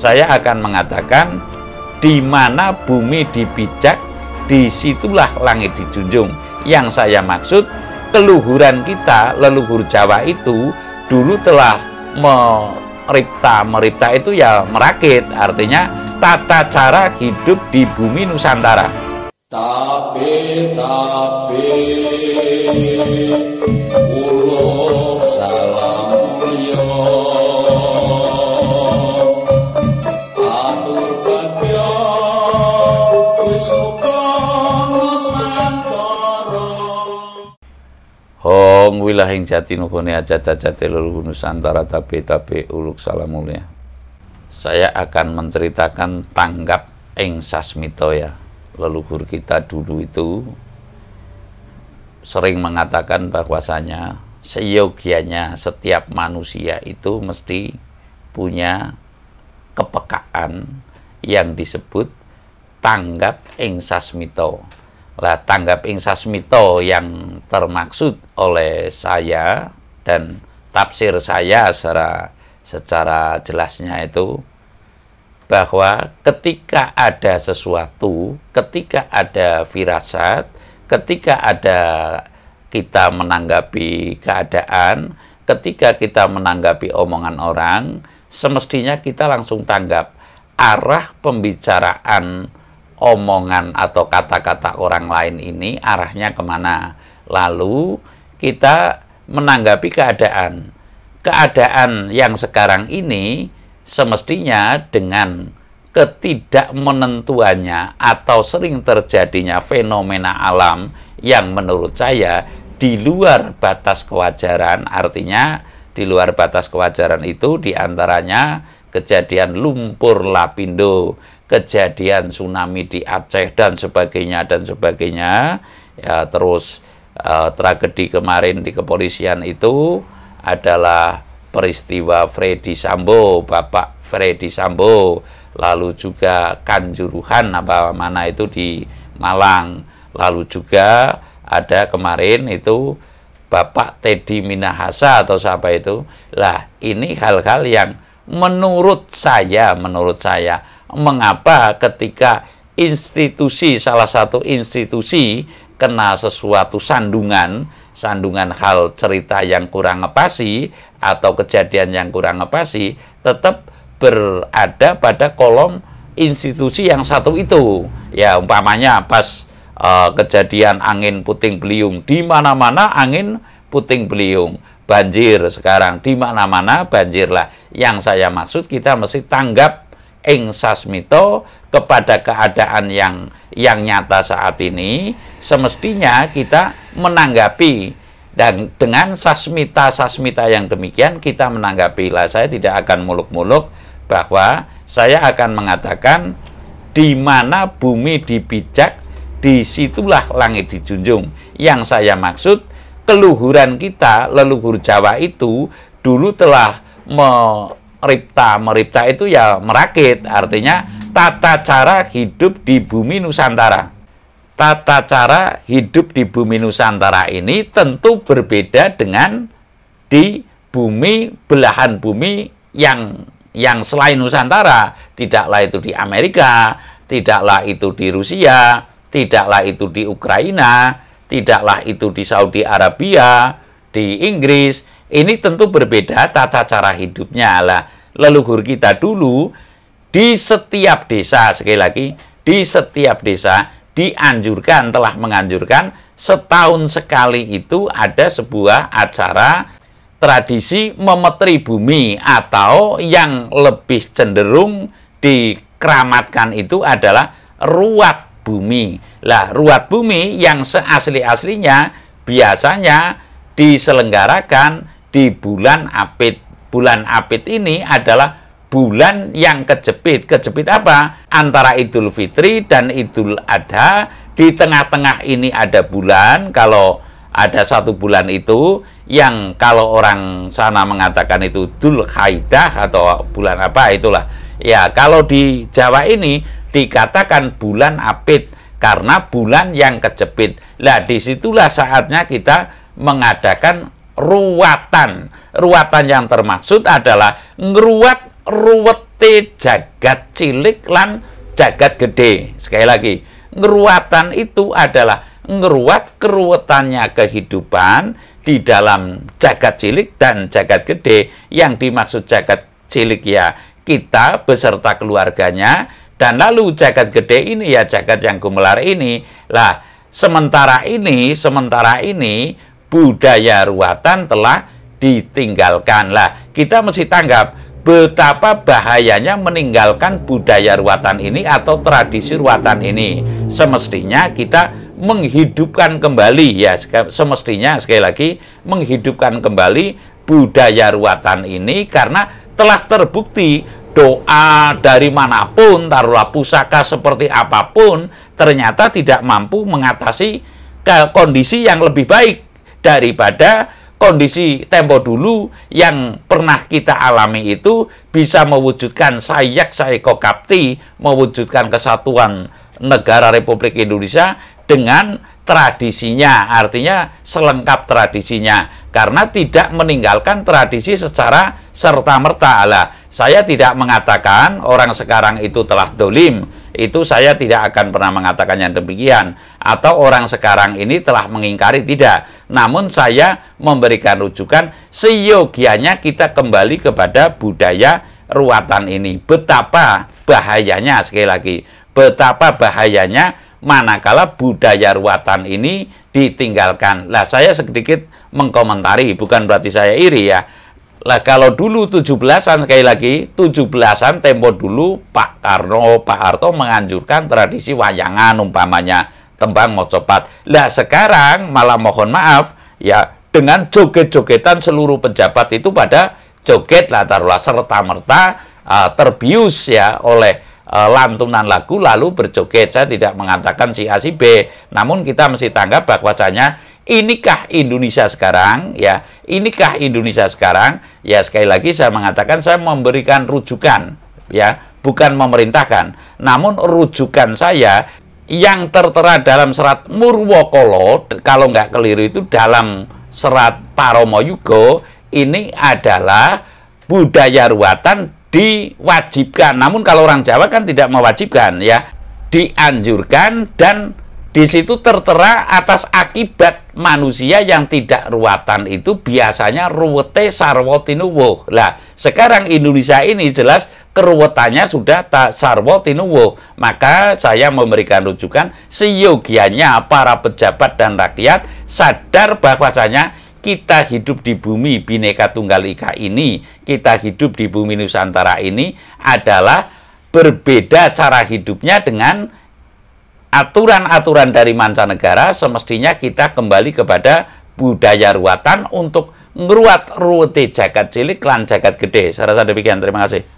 saya akan mengatakan, di mana bumi dipijak, disitulah langit dijunjung. Yang saya maksud, keluhuran kita, leluhur Jawa itu dulu telah meripta itu ya merakit, artinya tata cara hidup di bumi Nusantara. Tapi uluk salam yo atur bagyo wis Nusantara. Hong wilahing jati nuhune ajat-ajate leluhur Nusantara tabe uluk salam mulia. Saya akan menceritakan tanggap ing sasmita ya. Leluhur kita dulu itu sering mengatakan bahwasanya seyogianya setiap manusia itu mesti punya kepekaan yang disebut tanggap ing sasmita. Lah tanggap ing sasmita yang termaksud oleh saya dan tafsir saya secara jelasnya itu bahwa ketika ada sesuatu, ketika ada firasat, ketika ada kita menanggapi keadaan, ketika kita menanggapi omongan orang, semestinya kita langsung tanggap arah pembicaraan omongan atau kata-kata orang lain ini arahnya kemana. Lalu kita menanggapi keadaan. Keadaan yang sekarang ini semestinya dengan ketidakmenentuannya atau sering terjadinya fenomena alam yang menurut saya di luar batas kewajaran, artinya di luar batas kewajaran itu diantaranya kejadian lumpur lapindo, kejadian tsunami di Aceh dan sebagainya ya, terus tragedi kemarin di kepolisian itu adalah peristiwa Freddy Sambo, Bapak Freddy Sambo, lalu juga Kanjuruhan mana itu di Malang, lalu juga ada kemarin itu Bapak Teddy Minahasa atau siapa itu. Lah ini hal-hal yang menurut saya mengapa ketika salah satu institusi kena sesuatu sandungan hal cerita yang kurang ngepasi atau kejadian yang kurang ngepasi, tetap berada pada kolom institusi yang satu itu. Ya umpamanya pas kejadian angin puting beliung, di mana-mana angin puting beliung, banjir sekarang di mana-mana banjir lah. Yang saya maksud kita mesti tanggap ing sasmita kepada keadaan yang nyata saat ini. Semestinya kita menanggapi dan dengan sasmita yang demikian kita menanggapi. Lah saya tidak akan muluk-muluk bahwa saya akan mengatakan di mana bumi dipijak, disitulah langit dijunjung. Yang saya maksud keluhuran kita, leluhur Jawa itu dulu telah meripta itu ya merakit, artinya tata cara hidup di bumi Nusantara. Tata cara hidup di bumi Nusantara ini tentu berbeda dengan di belahan bumi yang selain Nusantara. Tidaklah itu di Amerika, tidaklah itu di Rusia, tidaklah itu di Ukraina, tidaklah itu di Saudi Arabia, di Inggris. Ini tentu berbeda tata cara hidupnya. Lah, leluhur kita dulu di setiap desa, sekali lagi, di setiap desa telah menganjurkan setahun sekali itu ada sebuah acara tradisi memetri bumi, atau yang lebih cenderung dikeramatkan itu adalah ruat bumi. Lah, ruat bumi yang seasli-aslinya biasanya diselenggarakan di bulan Apit. Bulan Apit ini adalah bulan yang kejepit. Kejepit apa? Antara Idul Fitri dan Idul Adha. Di tengah-tengah ini ada bulan. Kalau ada satu bulan itu yang kalau orang sana mengatakan itu Dzul Khaidah atau bulan apa itulah. Ya, kalau di Jawa ini dikatakan bulan Apit karena bulan yang kejepit. Lah, disitulah saatnya kita mengadakan ruwatan. Ruwatan yang termaksud adalah ruwet ruwete jagat cilik lan jagat gede. Sekali lagi, ngruwatan itu adalah ngruwat keruwetannya kehidupan di dalam jagat cilik dan jagat gede. Yang dimaksud jagat cilik ya kita beserta keluarganya, dan lalu jagat gede ini ya jagat yang gumelar ini. Lah, sementara ini budaya ruwatan telah ditinggalkan. Lah, kita mesti tanggap betapa bahayanya meninggalkan budaya ruwatan ini atau tradisi ruwatan ini. Semestinya kita menghidupkan kembali ya, semestinya sekali lagi menghidupkan kembali budaya ruwatan ini, karena telah terbukti doa dari manapun, taruhlah pusaka seperti apapun, ternyata tidak mampu mengatasi kondisi yang lebih baik daripada kondisi tempo dulu yang pernah kita alami. Itu bisa mewujudkan sayak saeko kapti, mewujudkan kesatuan negara Republik Indonesia dengan tradisinya, artinya selengkap tradisinya, karena tidak meninggalkan tradisi secara serta-merta. Lah, saya tidak mengatakan orang sekarang itu telah dolim, itu saya tidak akan pernah mengatakan yang demikian, atau orang sekarang ini telah mengingkari, tidak. Namun saya memberikan rujukan seyogianya kita kembali kepada budaya ruwatan ini. Betapa bahayanya, sekali lagi, betapa bahayanya manakala budaya ruwatan ini ditinggalkan. Lah, saya sedikit mengkomentari, bukan berarti saya iri ya. Lah, kalau dulu 17-an, sekali lagi 17-an tempo dulu Pak Harto menganjurkan tradisi wayangan, umpamanya tembang mocopat. Lah, sekarang malah mohon maaf ya, dengan joget-jogetan seluruh pejabat itu pada joget lah, taruhlah serta-merta terbius ya oleh lantunan lagu lalu berjoget. Saya tidak mengatakan si A si B, namun kita mesti tanggap bahwasanya inikah Indonesia sekarang ya, inikah Indonesia sekarang ya. Sekali lagi saya mengatakan, saya memberikan rujukan ya, bukan memerintahkan, namun rujukan saya yang tertera dalam serat Murwokolo, kalau nggak keliru itu dalam serat Paromo Yugo, ini adalah budaya ruwatan diwajibkan. Namun kalau orang Jawa kan tidak mewajibkan ya, dianjurkan, dan di situ tertera atas akibat manusia yang tidak ruwatan itu biasanya ruwete sarwa tinuwuh. Lah, sekarang Indonesia ini jelas keruwetannya sudah tak sarwa tinuwuh. Maka saya memberikan rujukan seyogianya para pejabat dan rakyat sadar bahwasanya kita hidup di bumi Bhinneka Tunggal Ika ini, kita hidup di bumi Nusantara ini adalah berbeda cara hidupnya dengan aturan-aturan dari mancanegara. Semestinya kita kembali kepada budaya ruwatan untuk ngruwat ruwete jagat cilik lan jagat gede. Saya rasa demikian. Terima kasih.